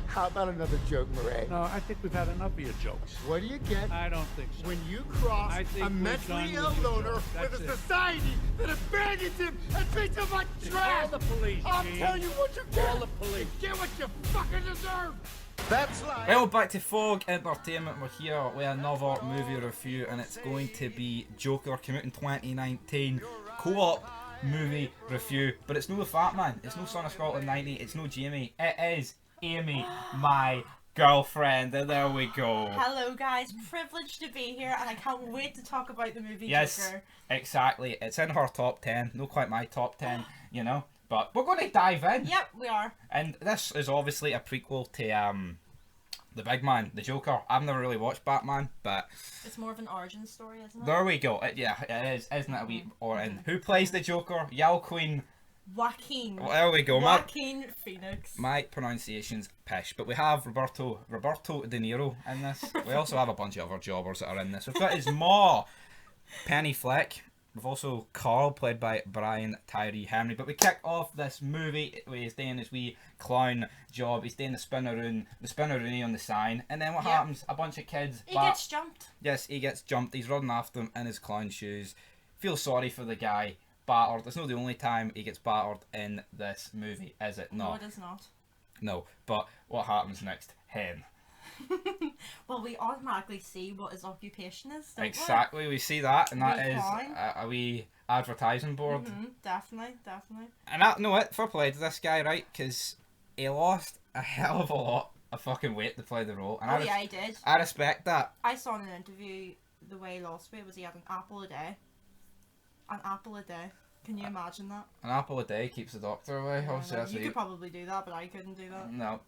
How about another joke, Murray? No, I think we've had enough of your jokes. What do you get I don't think so. when you cross I think a we're mentally done ill with your loner jokes. with That's a it. society that abandons him and treats him like trash? Call the police, I'll Gene. tell you what you get. Call the police. You get what you fucking deserve. That's life. Well, back to Fog Entertainment. We're here with another movie review, and it's going to be Joker, came out in 2019. Co-op movie review, but it's no the Fat Man, it's no Son of Scotland 90, it's no Jamie, it is Amy, my girlfriend, and there we go. Hello guys, privileged to be here and I can't wait to talk about the movie Yes, Joker. exactly. It's in her top 10, not quite my top 10, you know, but we're going to dive in. Yep, we are. And this is obviously a prequel to the big man, the Joker. I've never really watched Batman, but It's more of an origin story, isn't it? there we go. Yeah, it is, isn't it? A wee origin. Who plays the Joker? Yell Queen. Joaquin. Well, there we go. Joaquin Phoenix. My pronunciation's pish, but we have Roberto De Niro in this. We also have a bunch of other jobbers that are in this. We've got his ma, Penny Fleck. We've also Carl, played by Brian Tyree Henry. But we kick off this movie with he's doing his wee clown job. He's doing the spinneroonie on the sign. And then what happens? A bunch of kids. He gets jumped. Yes, he gets jumped. He's running after him in his clown shoes. Feel sorry for the guy. Battered. It's not the only time he gets battered in this movie, is it? No, it is not. No. But what happens next? Hen. Well, we automatically see what his occupation is, don't Exactly, we see that, and that Wee is clown. a wee advertising board. Definitely. And I know it, fair play to this guy, right? Because he lost a hell of a lot of fucking weight to play the role. And Oh yeah, he did. I respect that. I saw in an interview the way he lost weight was he had an apple a day. An apple a day. Can you imagine that? An apple a day keeps the doctor away. Yeah, Obviously, no, that's you what could probably do that, but I couldn't do that. No,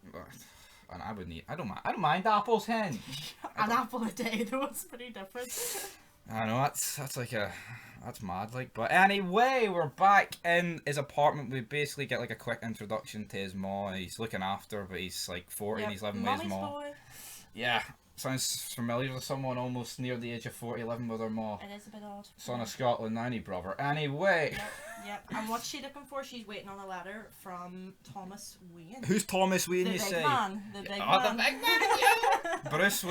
and I wouldn't eat. I don't mind apples, hen. An apple a day though, it's pretty different. I know that's like that's mad, like. But anyway, we're back in his apartment. We basically get like a quick introduction to his ma. He's looking after her, but he's like 40 and he's living with his Mummy's ma. boy. Yeah, sounds familiar to someone almost near the age of 40 living with her ma. It is a bit odd. Son of Scotland 90, brother. Anyway. Yep. And what's she looking for? She's waiting on a letter from Thomas Wayne. Who's Thomas Wayne, The you big say? man. The big Oh, man. the big man, yeah. Bruce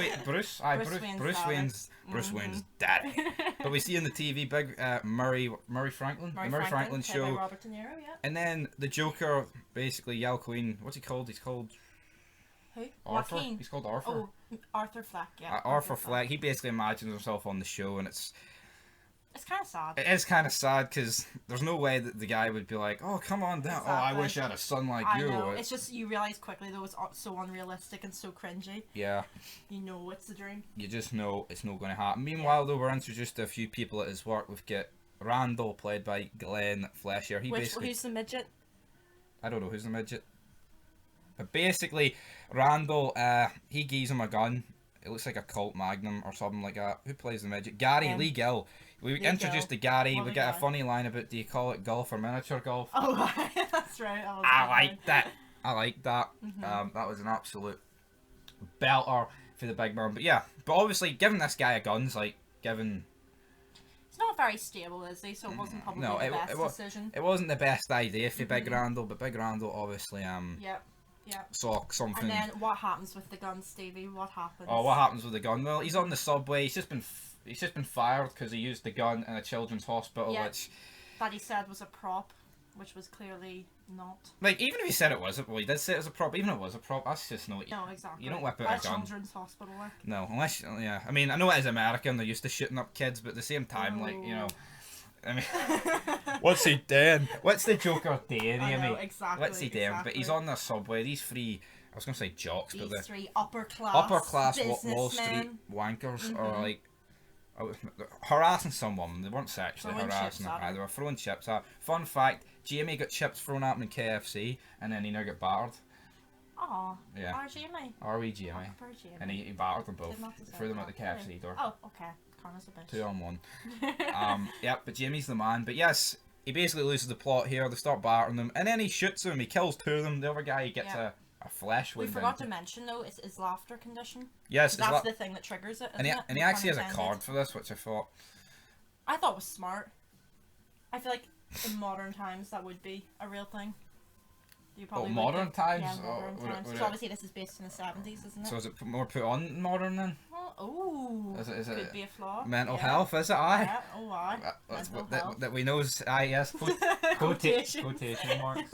Wayne's Bruce Wayne's daddy. But we see in the TV big Murray Franklin, the Murray Franklin played by show. Robert De Niro, yeah. And then the Joker, basically Yell Queen, what's he called? He's called Who? Arthur. Joaquin. He's called Arthur. Oh, Arthur Fleck, yeah. Arthur Fleck. He basically imagines himself on the show, and it's kind of sad. It is kind of sad because there's no way that the guy would be like, "Oh, come on down. Oh, I Exactly. wish I had a son like I you." know. It's just you realise quickly though it's so unrealistic and so cringy. Yeah. You know it's a dream. You just know it's not going to happen. Meanwhile, though, we're introduced to a few people at his work. We've got Randall, played by Glenn Flesher. Who's the midget? I don't know who's the midget. But basically, Randall, he gives him a gun. It looks like a Colt Magnum or something like that. Who plays the midget? Gary, Lee Gill. We introduced to Gary. What We a get a guy. funny line about, do you call it golf or miniature golf? Oh, that's right. I like that. I like that. That was an absolute belter for the big man. But yeah, but obviously, giving this guy a gun's like giving. It's not very stable, is he? So it wasn't probably the best decision. It wasn't the best idea for Big Randall, but Big Randall obviously Yep. saw something. And then what happens with the gun, Stevie? What happens? Oh, what happens with the gun? Well, he's on the subway. He's just been fired because he used the gun in a children's hospital, which that he said was a prop, which was clearly not. Like, even if he said it wasn't, well, he did say it was a prop. Even if it was a prop, that's just no. No, exactly. You don't whip out a gun. Children's hospital work. No, unless I mean, I know it is America and they're used to shooting up kids, but at the same time, like, you know. I mean, what's he doing? What's the Joker doing, I know, Amy? exactly. What's he doing? But he's on the subway. These three, I was going to say jocks, but These the three upper class Wall Street wankers are like harassing someone. They weren't sexually harassing her. They were throwing chips at her. Fun fact, Jamie got chips thrown at him in KFC and then he now got battered. Aw, yeah. Our Jamie. R.E. Jamie. And he battered them both. Threw them at the KFC door. Oh, okay. Karma's a bitch. 2 on 1. Yep, but Jamie's the man. But yes, he basically loses the plot here. They start battering them, and then he shoots them. He kills 2 of them. The other guy, he gets a flesh wound. We forgot to mention though, it's his laughter condition. Yes, that's the thing that triggers it. And he actually has a card for this, which I thought was smart. I feel like in modern times that would be a real thing. You probably would modern think. times? Yeah, modern Or would it- times. would So it- obviously this is based in the 70s, isn't it? So is it more put on modern then? Oh, Is it could be a flaw. mental Yeah. health? Is it? Aye. Yeah, oh aye. That's Mental what that, health. that we know is yes. Quotations. Quotation marks.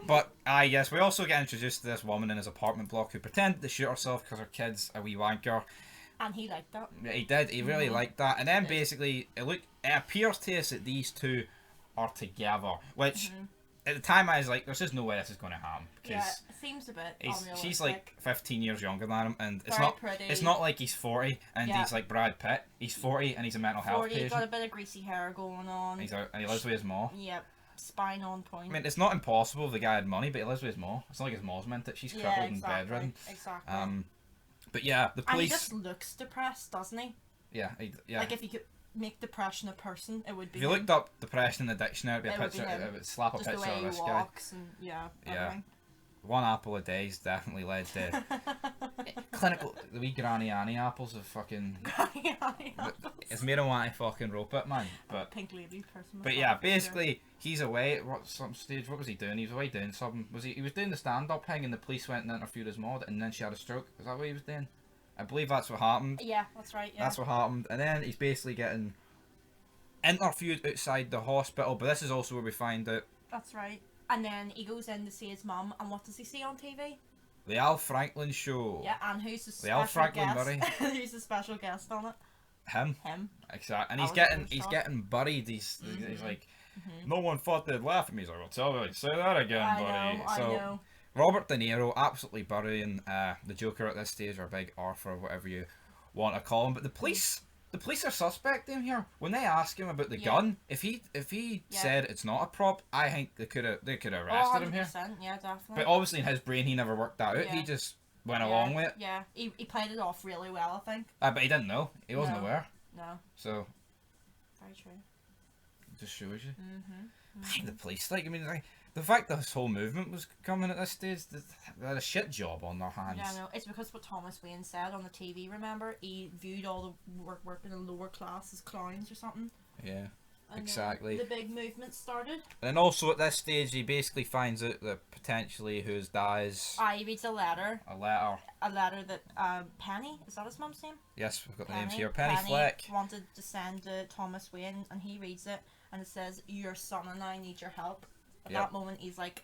But yes, we also get introduced to this woman in his apartment block who pretended to shoot herself because her kid's a wee wanker. And he liked that. Yeah, he did. He really liked that. And then basically, it appears to us that these two are together, which at the time I was like, "There's just no way this is going to happen." Yeah, it seems a bit unrealistic. She's like 15 years younger than him, and it's Very not. pretty. It's not like he's 40 and Yeah. he's like Brad Pitt. He's 40 and he's a mental health 40, got a patient. bit of greasy hair going on. He's out and he lives with his mom. Yep, spine on point. I mean, it's not impossible if the guy had money, but he lives with his mom. It's not like his mom's meant it. She's crippled and bedridden. Exactly. But yeah, the And he police. just looks depressed, doesn't he? Yeah, yeah. Like if you could make depression a person, it would be If you him. looked up depression in the dictionary, it'd It be a would be picture. him. It would slap a Just the picture way of he this guy. walks and everything. One apple a day's definitely led to clinical. The wee Granny Annie apples of fucking. It's made him want to fucking rope it, man. But Pink lady person. But yeah, basically he's away at some stage. What was he doing? He was away doing something. He was doing the stand-up thing, and the police went and interviewed his mom, and then she had a stroke. Is that what he was doing? I believe that's what happened. Yeah, that's right. Yeah. That's what happened, and then he's basically getting interviewed outside the hospital. But this is also where we find out That's right. And then he goes in to see his mum, and what does he see on TV? the Al Franklin show. Yeah, and who's the The Al special Franklin guest? Who's the special guest on it? Him. Him. Exactly, and I he's was getting first he's off. getting buried. He's like, no one thought they'd laugh at me. He's like, well, tell me, say that again, I buddy. know, So I know. Robert De Niro absolutely burying the Joker at this stage, or Big Arthur, whatever you want to call him. But the police are suspect him here. When they ask him about the gun, if he said it's not a prop, I think they could have arrested him here. 100%, yeah, definitely. But obviously in his brain he never worked that out. Yeah. He just went along with it. Yeah, he played it off really well, I think. But he didn't know. He wasn't No. aware. No, So very true. it just shows you. The police, like, I mean, like, the fact that this whole movement was coming at this stage, they had a shit job on their hands. Yeah, no, it's because what Thomas Wayne said on the TV, remember? He viewed all the working in the lower class as clowns or something. Yeah. And Exactly. then the big movement started. And also at this stage, he basically finds out that potentially whose dies He reads a letter. a letter. A letter that Penny, is that his mum's name? Yes, we've got the names here. Penny Penny Fleck. wanted to send to Thomas Wayne, and he reads it, and it says, "Your son and I need your help." At Yep. that moment, he's like,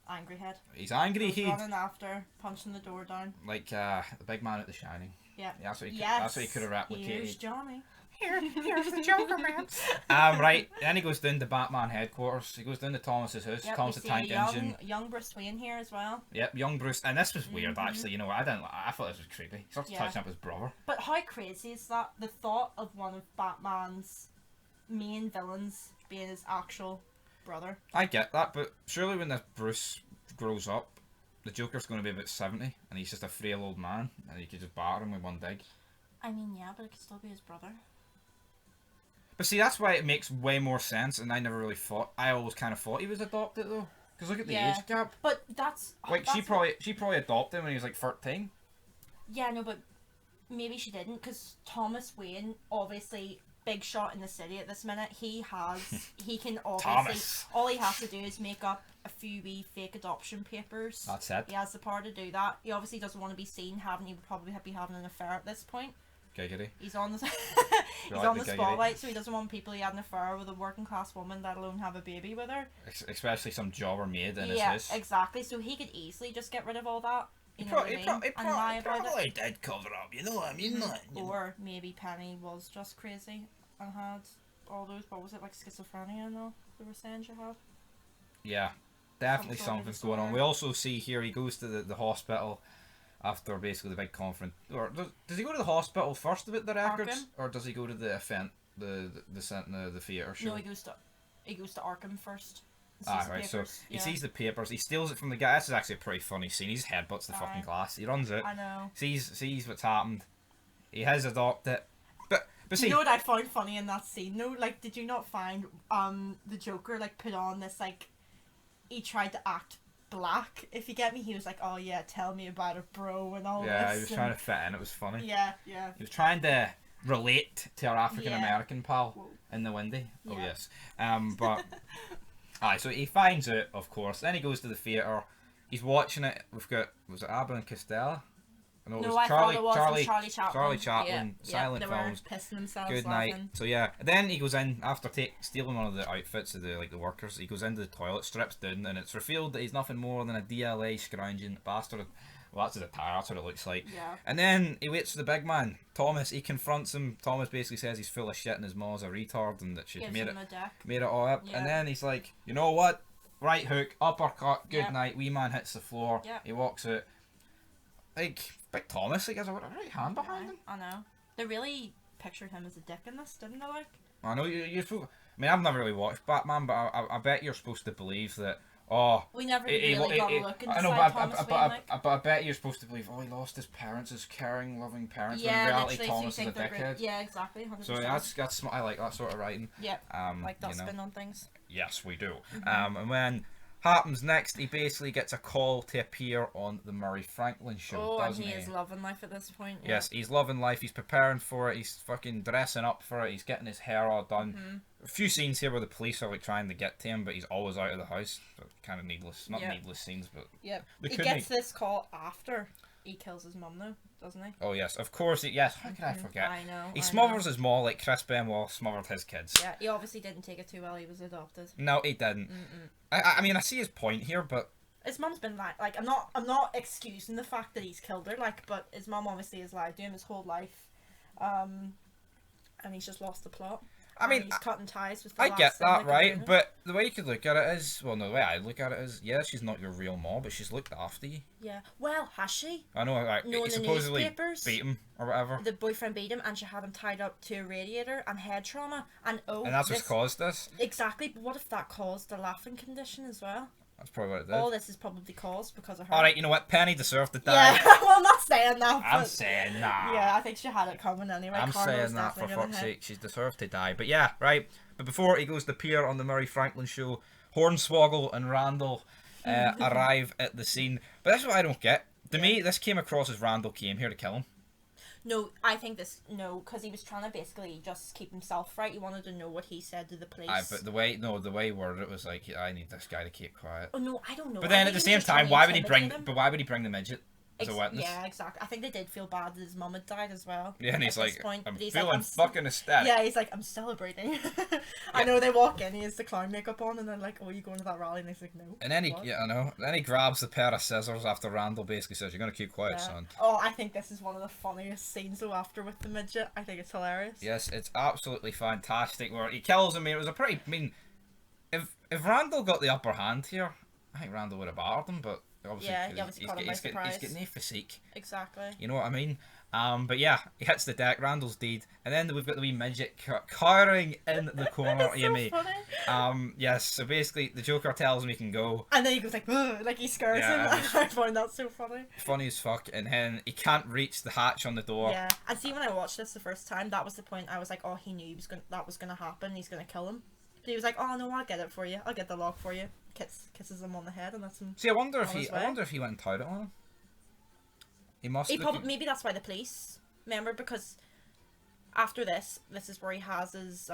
angry head. He's angry. Goes He running after, punching the door down. like the big man at The Shining. Yeah. That's what he. Yes. That's what he could have replicated. Here's Johnny. Here's the Joker, man. Right. Then he goes down to Batman headquarters. He goes down to Thomas's house. Yep, Thomas we the see a Tank young, Engine. young Bruce Wayne here as well. Yep, young Bruce. And this was weird, actually. You know what? I thought this was creepy. He starts Yeah. touching up his brother. But how crazy is that? The thought of one of Batman's main villains being his actual brother. I get that, but surely when this Bruce grows up, the Joker's going to be about 70, and he's just a frail old man, and you could just batter him with one dig. I mean, yeah, but it could still be his brother. But see, that's why it makes way more sense, and I never really thought. I always kind of thought he was adopted though, because look at the Yeah. age gap. But that's Like that's she probably adopted him when he was like 13. Yeah, no, but maybe she didn't, because Thomas Wayne, obviously big shot in the city at this minute. He can obviously Thomas. all he has to do is make up a few wee fake adoption papers. That's it. He has the power to do that. He obviously doesn't want to be seen having. He would probably be having an affair at this point. Giggity. He's on the he's like on the the giggity. spotlight, so he doesn't want people he had an affair with a working class woman, let alone have a baby with her. Especially some jobber maid in his Yeah, house. exactly. So he could easily just get rid of all that. You know what I mean? And lie about it. did cover up, you know what I mean? Or maybe Penny was just crazy and had all those, what was it, like schizophrenia and all they were saying she had? Yeah, definitely Some sort of something's going on. disorder. We also see here he goes to the hospital after basically the big conference. Or does he go to the hospital first about the records, Arkham. or does he go to the event, the theatre show? No, he goes to Arkham first. and Ah, sees the right. So papers. he Yeah. sees the papers. He steals it from the guy. This is actually a pretty funny scene. He just headbutts the fucking Aye. glass. He runs out. I know. Sees what's happened. He has adopted it. But see, You know what I found funny in that scene though? Like, did you not find the Joker like put on this like he tried to act black, if you get me? He was like, "Oh yeah, tell me about it, bro," and all yeah, this. he was trying to fit in. It was funny. Yeah, yeah. He was trying to relate to our African American pal Whoa. in the windy. Oh Yeah. yes. But Aye, so he finds it, of course. Then he goes to the theatre. He's watching it. We've got, was it Abbott and Costello? No, No, I thought it was Charlie Chaplin. Charlie Chaplin, Yeah, silent they were films. pissing themselves Good laughing. night. So yeah, then he goes in after stealing one of the outfits of the workers. He goes into the toilet, strips down, and it's revealed that he's nothing more than a DLA scrounging bastard. Well, that's his attire. That's what it looks like. Yeah. And then he waits for the big man, Thomas. He confronts him. Thomas basically says he's full of shit and his ma's a retard and that she's Gives made him it a deck. made it all up. Yeah. And then he's like, you know what? Right hook, uppercut, good Yep. night. Wee man hits the floor. Yep. He walks out. Like, big Thomas, like, has a right hand behind him. I know. They really pictured him as a dick in this, didn't they? Like. I know you're supposed. I mean, I've never really watched Batman, but I bet you're supposed to believe that. Oh, We never really got a look I know, inside but Thomas Wayne, like. I bet you're supposed to believe. Oh, he lost his parents, his caring, loving parents. When in Yeah, reality, literally, so you Thomas is a think they're great. dickhead. Yeah, exactly. 100%. So that's I like that sort of writing. Yep. Like that you know. spin on things. Yes, we do. And when happens next, he basically gets a call to appear on the Murray Franklin show. Oh, and doesn't he is loving life at this point. Yeah. Yes, he's loving life. He's preparing for it. He's fucking dressing up for it. He's getting his hair all done. A few scenes here where the police are like trying to get to him, but he's always out of the house. So kind of needless, not Yeah. needless scenes, but Yep. They He couldn't gets this call after he kills his mum, though, doesn't he? oh yes, of course. Yes, how could I forget? I know. He I smothers know. his maw like Chris Benoit smothered his kids. Yeah, he obviously didn't take it too well. He was adopted. No, he didn't. I mean, I see his point here, but His mum's been like I'm not excusing the fact that he's killed her, like, but his mum obviously has lied to him his whole life, and he's just lost the plot. I mean, and he's cutting ties with. The I last get thing that, could right? ruin it. But the way you could look at it is, well, no, the way I look at it is, yeah, she's not your real mom, but she's looked after you. Yeah. Well, has she? I know, like, No, he in the supposedly newspapers, beat him or whatever, The boyfriend beat him, and she had him tied up to a radiator and head trauma. And and that's what's caused this. Exactly, but what if that caused a laughing condition as well? That's probably what it did. All this is probably caused because of her. All right, you know what? Penny deserved to die. Yeah, well, I'm not saying that. I'm but saying that. yeah, I think she had it coming anyway. I'm Karma was saying that for definitely gonna fuck's hit. sake. She's deserved to die. But yeah, right. But before he goes to appear on the Murray Franklin show, Hornswoggle and Randall arrive at the scene. But that's what I don't get. To me, this came across as Randall came here to kill him. No, I think because he was trying to basically just keep himself right. He wanted to know what he said to the police. Aye, but the way he worded it was like, I need this guy to keep quiet. Oh no, I don't know. But I then at think the he same was just trying time, to why would he intimidate him. bring the midget as a witness? Yeah, exactly. I think they did feel bad that his mum had died as well. Yeah, and he's at this like, point, I'm but he's feeling like, I'm fucking ecstatic. Yeah, he's like, I'm celebrating. I know they walk in, he has the clown makeup on, and they're like, oh, you going to that rally? And he's like, no. And then What? I know. Then he grabs the pair of scissors after Randall basically says, "You're gonna keep quiet, Yeah. son." Oh, I think this is one of the funniest scenes though after with the midget. I think it's hilarious. Yes, it's absolutely fantastic. Where he kills him. It was a pretty. I mean, if Randall got the upper hand here, I think Randall would have battered him. But obviously, Yeah, he obviously caught him by surprise. he's getting no physique. Exactly. You know what I mean? But yeah, he hits the deck. Randall's dead, and then we've got the wee midget cowering in the corner. It's so Amy. funny. Yes. So basically, the Joker tells him he can go. And then he goes like, "Ugh," like he scares Yeah, him. I find that so funny. Funny as fuck, and then he can't reach the hatch on the door. Yeah, and see when I watched this the first time, that was the point. I was like, oh, he knew that was gonna happen. He's gonna kill him. But he was like, oh no, I'll get it for you. I'll get the lock for you. Kisses him on the head and lets him. See, I wonder if On his he way. went and tied it on him. He must. He have- probably maybe that's why the police remember, because after this is where he has his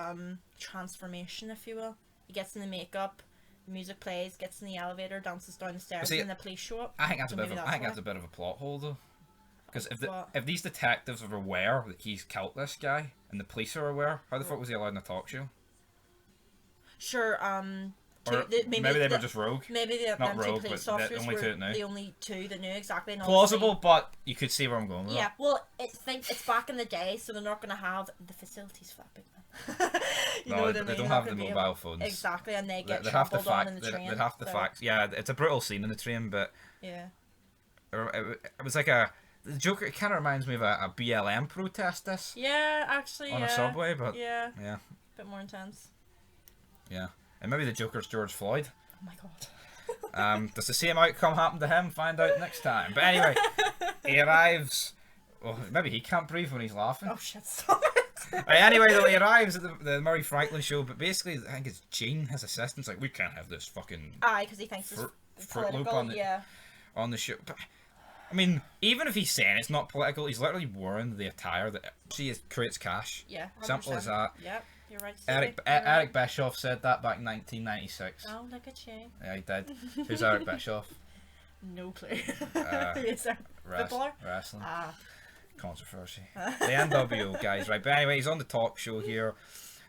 transformation, if you will. He gets in the makeup, the music plays, gets in the elevator, dances down the stairs, See, and the police show up. I think that's So a bit. maybe I think why. that's a bit of a plot hole, though. Because What? if these detectives are aware that he's killed this guy, and the police are aware, how the fuck was he allowed in a talk show? Sure. Or maybe they were just rogue. Maybe the Not them two rogue, police but the officers only were two that knew. the only two that knew exactly. And Plausible, obviously- but you could see where I'm going with Yeah, that. well, it's back in the day, so they're not going to have the facilities for that big man. You know No, what I they mean? don't They're have not the gonna be mobile able- phones. Exactly, and they get They have to trampled on fact. in the They train. have to so, fact. Yeah, it's a brutal scene in the train, but Yeah. it was like the Joker. It kind of reminds me of a BLM protest. This Yeah, actually, on yeah. a subway, but Yeah, yeah, a bit more intense. yeah, and maybe the Joker's George Floyd. Oh my god. Does the same outcome happen to him? Find out next time. But anyway, he arrives. Well, maybe he can't breathe when he's laughing. Oh shit, stop it. Right, anyway, though, he arrives at the Murray Franklin show, but basically, I think it's Gene, his assistant's like, we can't have this fucking Aye, because he thinks Fruit it's Loop political, on the- yeah. on the show. But, I mean, even if he's saying it's not political, he's literally wearing the attire that creates cash. Yeah, Simple as 100%. that. Yep. You're right. Stevie. Eric Bischoff said that back in 1996. Oh, look at you. Yeah, he did. Who's Eric Bischoff? No clue. Uh, Who is that? Footballer? Wrestling. Ah. Controversy. The NWO guys, right? But anyway, he's on the talk show here.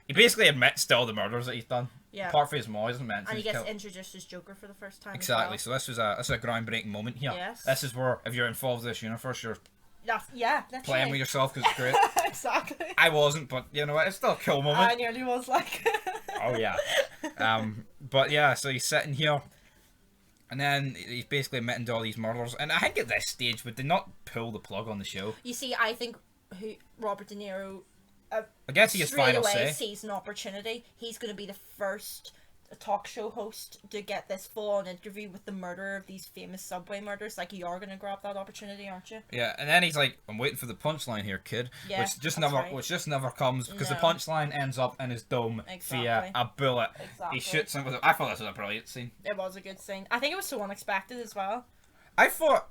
He basically admits to all the murders that he's done. Yeah. Apart from his mom, he doesn't mention. And he he's gets killed. introduced as Joker for the first time. Exactly. As well. So this is a groundbreaking moment here. Yes. This is where if you're involved in this universe, you're That's playing with yourself because it's great. Exactly. I wasn't, but you know what? It's still a cool moment. I nearly was like. Oh yeah. But yeah, so he's sitting here, and then he's basically admitting to all these murders. And I think at this stage, would they not pull the plug on the show? You see, I think Robert De Niro. I guess he has straight final away say. sees an opportunity. He's going to be the first talk show host to get this full-on interview with the murderer of these famous subway murders. Like, you are going to grab that opportunity, aren't you? Yeah, and then he's like, "I'm waiting for the punchline here, kid," Yeah, which just that's never, right. which just never comes because the No. punchline ends up in his dome via Exactly. a bullet. Exactly. He shoots him with it. I thought this was a brilliant scene. It was a good scene. I think it was so unexpected as well. I thought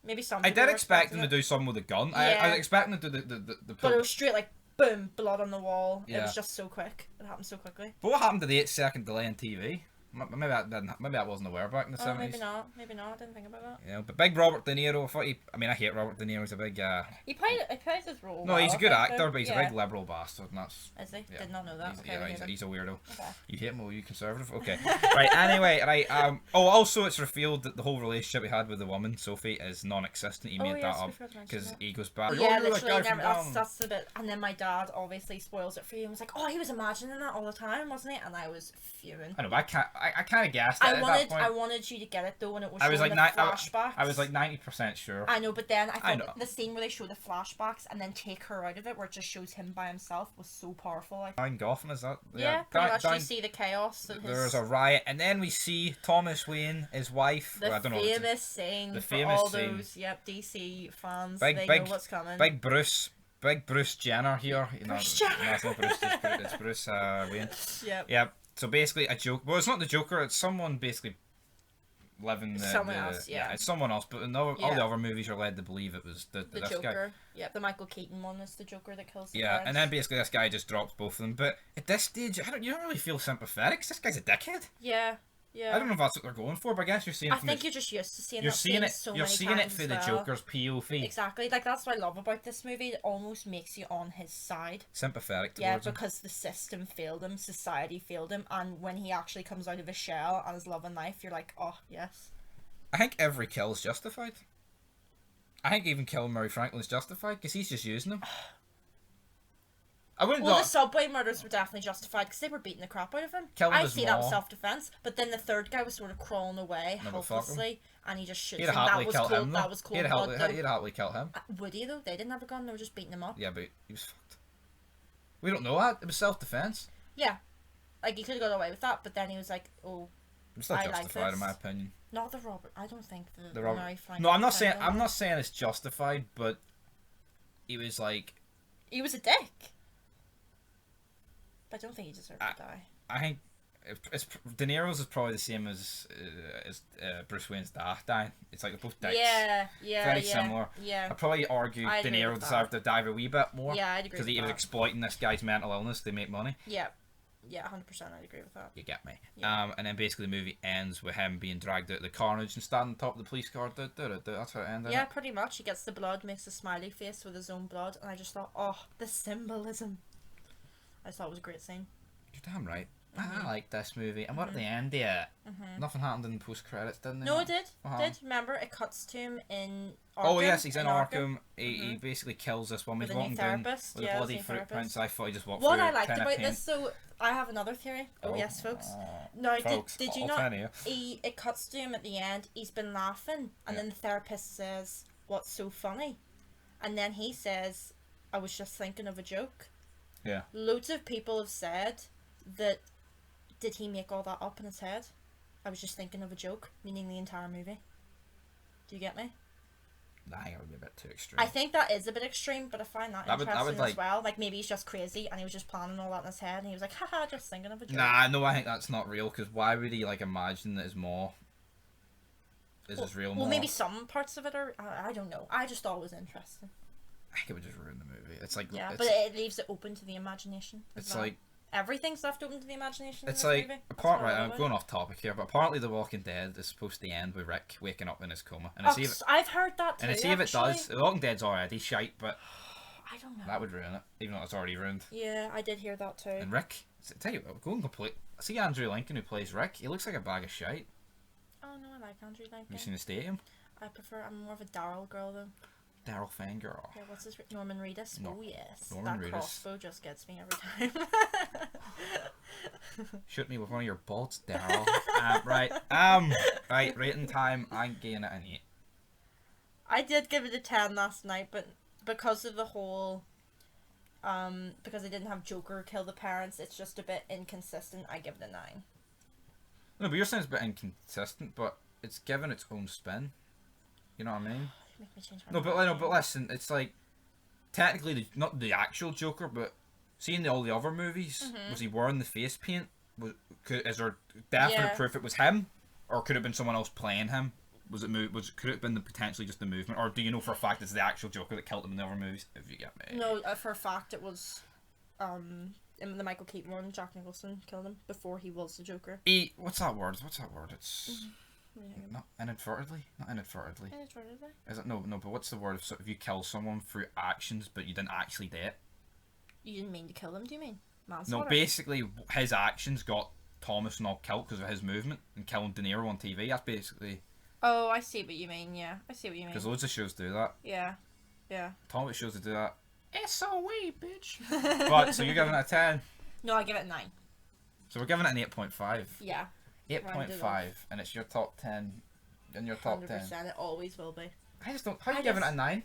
Maybe some. I people did were expect him expecting to it. do something with a gun. I Yeah. was expecting him to do the But it was straight like boom, blood on the wall. It Yeah. was just so quick. It happened so quickly. But what happened to the 8-second delay in TV? Maybe I didn't. Maybe I wasn't aware back in the Oh, 70s. maybe not. Maybe not. I didn't think about that. You know, but big Robert De Niro. I mean, I hate Robert De Niro. He's a big. He played his role. No, well, he's a I good think, actor, though. but he's Yeah. a big liberal bastard, and that's. Is he? Yeah. Did not know that. He's, Okay, yeah, we he's, hate him. he's a weirdo. Okay. You hate him, or you conservative? Okay. Right. Anyway, right. Also, it's revealed that the whole relationship he had with the woman Sophie is non-existent. He made yes, that we up forgot to mention because that. he goes back. Yeah, "Oh, you're that literally. guy from Never, down." that's the bit. And then my dad obviously spoils it for you and was like, "Oh, he was imagining that all the time, wasn't he?" And I was fuming. I know, but I kind of guessed it at that point. I wanted you to get it though, when it was I was showing like the flashbacks. I was like 90% sure. I know, but then I I thought know. the scene where they show the flashbacks and then take her out of it, where it just shows him by himself, was so powerful. Down Gotham, is that? Yeah, pretty much. down- You see the chaos. That There's his, a riot, and then we see Thomas Wayne, his wife. the well, I don't know. What famous scene the for famous all scene. those DC fans. Big- they big- know what's coming. Big Bruce Jenner here. Bruce Jenner. No, it's not Bruce. It's Bruce Wayne. Yep. Yeah. So basically, a joke. Well, it's not the Joker. It's someone basically living the. Someone else, yeah. It's someone else. But in all Yeah. the other movies, you're led to believe it was The this Joker. guy. Yep, the Michael Keaton one is the Joker that kills the Yeah, parents. and then basically this guy just drops both of them. But at this stage, you don't really feel sympathetic. 'Cause this guy's a dickhead. Yeah, yeah. I don't know if that's what they're going for, but I guess you're seeing it. I think you're just used to seeing you're that seeing scene it. so You're many seeing it times for as the well. Joker's POV. Exactly, like that's what I love about this movie. It almost makes you on his side. Sympathetic Yeah, towards him. because the system failed him, society failed him, and when he actually comes out of his shell and his love and life, you're like, oh yes. I think every kill is justified. I think even killing Murray Franklin is justified because he's just using them. I wouldn't. Well, not, the subway murders were definitely justified because they were beating the crap out of him. Killing I his see that was mom. self-defense, but then the third guy was sort of crawling away No, but fuck him. helplessly, and he just shoots he'd him. happily That was kill cold. him. That was cold He'd blood. though. happily kill him. Would he though? They didn't have a gun. They were just beating him up. Yeah, but he was fucked. We don't know that. It was self-defense. Yeah, like he could have got away with that, but then he was like, oh, It was still I like justified in this. my opinion. not the Robert. I don't think the The Robert- Mary Franklin. No, I'm not saying. Franklin. I'm not saying it's justified, but he was like. He was a dick. But I don't think he deserved to die. I think De Niro's is probably the same as Bruce Wayne's dad dying. It's like they're both dicks. Yeah, Very yeah. similar. Yeah. I'd probably argue I'd De agree Niro with deserved to die a wee bit more. Yeah, I'd agree Because with he was that. exploiting this guy's mental illness to make money. Yeah. Yeah, 100%. I'd agree with that. You get me. Yeah. And then basically the movie ends with him being dragged out of the carnage and standing on top of the police car. That's how it ended. Yeah, pretty much. He gets the blood, makes a smiley face with his own blood, and I just thought, oh, the symbolism. I just thought it was a great scene. You're damn right. I like this movie. And what at the end yet? Nothing happened in the post credits, didn't No, it? it did. Uh-huh. Did. Remember, it cuts to him in Arkham. Oh yes, he's in Arkham. He basically kills this woman. With He's a new walking down therapist. with Yeah, a with bloody a new therapist. footprints. I thought he just walked What through I a liked tin of about paint. this, so I have another theory. Oh, yes, folks. No, Folks, did you I'll not? tell you. It cuts to him at the end. He's been laughing, and Yeah. then the therapist says, "What's so funny?" And then he says, "I was just thinking of a joke." Yeah. Loads of people have said that. Did he make all that up in his head? I was just thinking of a joke, meaning the entire movie. Do you get me? Nah, I think it would be a bit too extreme. I think that is a bit extreme, but I find that I would interesting like- as well. Like, maybe he's just crazy and he was just planning all that in his head and he was like, haha, just thinking of a joke. Nah, no, I think that's not real. Because why would he like imagine that his maw is his real maw? Well, maybe some parts of it are. I don't know. I just thought it was interesting. I think it would just ruin the movie. It's like Yeah, it's, but it leaves it open to the imagination. it's well. like Everything's left open to the imagination. it's in this like movie. apart That's what I right. love I'm about going it. off topic here, but apparently The Walking Dead is supposed to end with Rick waking up in his coma, and Oh, I see if I've heard that too. and I see if it actually. does. The Walking Dead's already shite, but I don't know. that would ruin it, even though it's already ruined. Yeah, I did hear that too. And Rick, tell you what, going complete. See Andrew Lincoln who plays Rick. He looks like a bag of shite. Oh no, I like Andrew Lincoln. Have you seen the Stadium? I'm more of a Daryl girl though. Daryl Fangirl. Yeah, what's his Norman Reedus? No, Oh yes, Norman that Reedus. crossbow just gets me every time. Shoot me with one of your bolts, Daryl. Right. Right. Rating time. I'm giving it an 8. I did give it a 10 last night, but because of the whole, because I didn't have Joker kill the parents, it's just a bit inconsistent. I give it a 9. No, but you're saying it's a bit inconsistent, but it's given its own spin. You know what I mean? You make me change my No, but mind. no, but listen, it's like technically not the actual Joker, but seeing all the other movies, was he wearing the face paint? Is there definite Yeah. proof it was him, or could it have been someone else playing him? Could it have been potentially just the movement, or do you know for a fact it's the actual Joker that killed him in the other movies? If you get me. No, for a fact it was, in the Michael Keaton one, Jack Nicholson killed him before he was the Joker. What's that word? It's Yeah. not inadvertently. Not inadvertently. Inadvertently. Is it no? But what's the word if you kill someone through actions but you didn't actually do it? You didn't mean to kill him, do you mean? No, Manslaughter? basically his actions got Thomas and all killed because of his movement and killing De Niro on TV. That's basically Oh, I see what you mean, yeah. I see what you mean. because loads of shows do that. Yeah. Yeah. Thomas shows to do that. SOE, bitch. But so you're giving it a 10. No, I give it a 9. So we're giving it an 8.5. Yeah. 8.5, and it's your top 10. In your top 10. 100%, it always will be. I just don't. How are you I giving it just- a 9?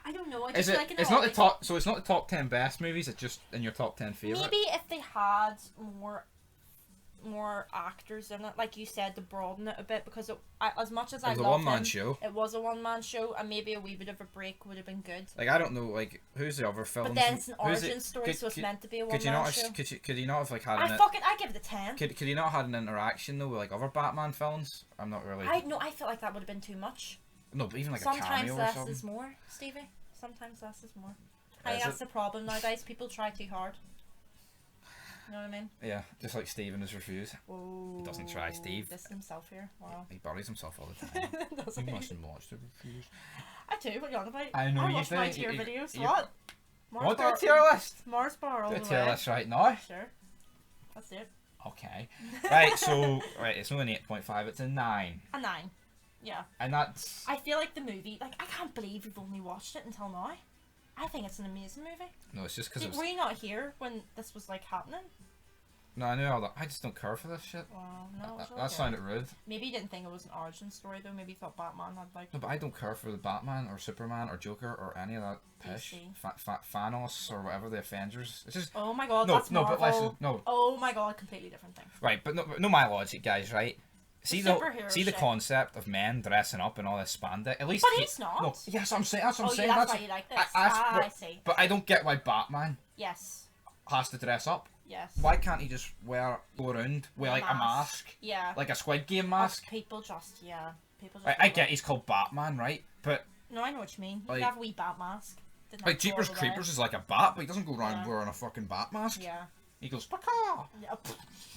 I don't know, I Is just it? like it It's not the always- top. So it's not the top 10 best movies. It's just in your top 10 favorite. Maybe if they had more actors in it, like you said, to broaden it a bit, because as much as It I was a love one-man him, show. it was a one-man show, and maybe a wee bit of a break would have been good. Like I don't know. Like who's the other films? But then it's an who's origin story, so it's meant to be a Could you one-man not? show. Could you not have like had I give it a 10. Could you not have had an interaction though with like other Batman films? I'm not really. I feel like that would have been too much. No, but even like a Sometimes cameo or less something. is more, Stevie. Sometimes less is more. I think Is that's it? the problem nowadays. People try too hard. You know what I mean? Yeah, just like Steven is refused. Oh, doesn't try, Steve. This himself here. Wow. He buries himself all the time. Doesn't You he? mustn't watch the reviews. I do. What are you on about? I know I you watch do. my tier You- videos. you- What? Want to do a tier list? Mars bar all Do a the tier way. list right now. Sure. Let's do it. Okay. Right. So it's not an 8.5. It's a 9, A 9. Yeah. and that's. I feel like the movie. Like I can't believe we've only watched it until now. I think it's an amazing movie. No, it's just because it Were was. you not here when this was like happening? No, I knew all that. I just don't care for this shit. Well, no. it's That okay. sounded rude. Maybe you didn't think it was an origin story though. Maybe you thought Batman had like. No, but I don't care for the Batman or Superman or Joker or any of that pish. DC. Thanos or whatever, the Avengers. It's just Oh my god, no, that's no. Marvel. But listen, no. Oh my god, completely different thing. Right, but no, my logic, guys. Right. See the superhero see the shit. concept of men dressing up in all this spandex. At least. But he's not. No, yes, I'm saying. That's what I'm Oh, saying. yeah, that's why you like this. I see. But I don't get why Batman Yes. has to dress up. Yes. Why can't he just go around with like a mask, Yeah. like a Squid Game Us mask? people just people just. Right, I get he's called Batman, right? But No, I know what you mean. You Like- could have a wee bat mask. Didn't like have to go Jeepers all the Creepers way. is like a bat, but he doesn't go around Yeah. wearing a fucking bat mask. Yeah. He goes, "Paka!" Yeah.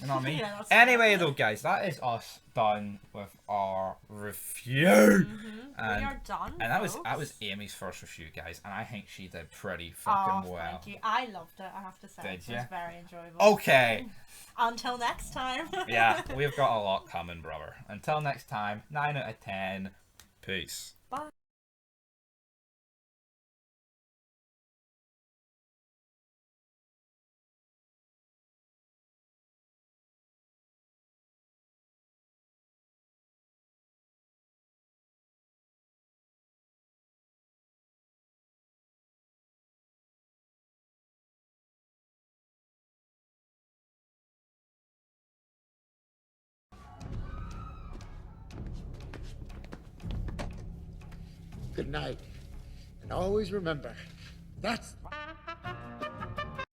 You know what I mean? Yeah, that's Anyway, fair. though, guys, that is us done with our review. We And, are done. and that was folks. Amy's first review, guys, and I think she did pretty Oh, fucking well. thank you. I loved it. I have to say, Did it ya? was very enjoyable. Okay, Until next time. yeah, we've got a lot coming, brother. Until next time, 9 out of 10. Peace. Bye. Good night. And always remember, that's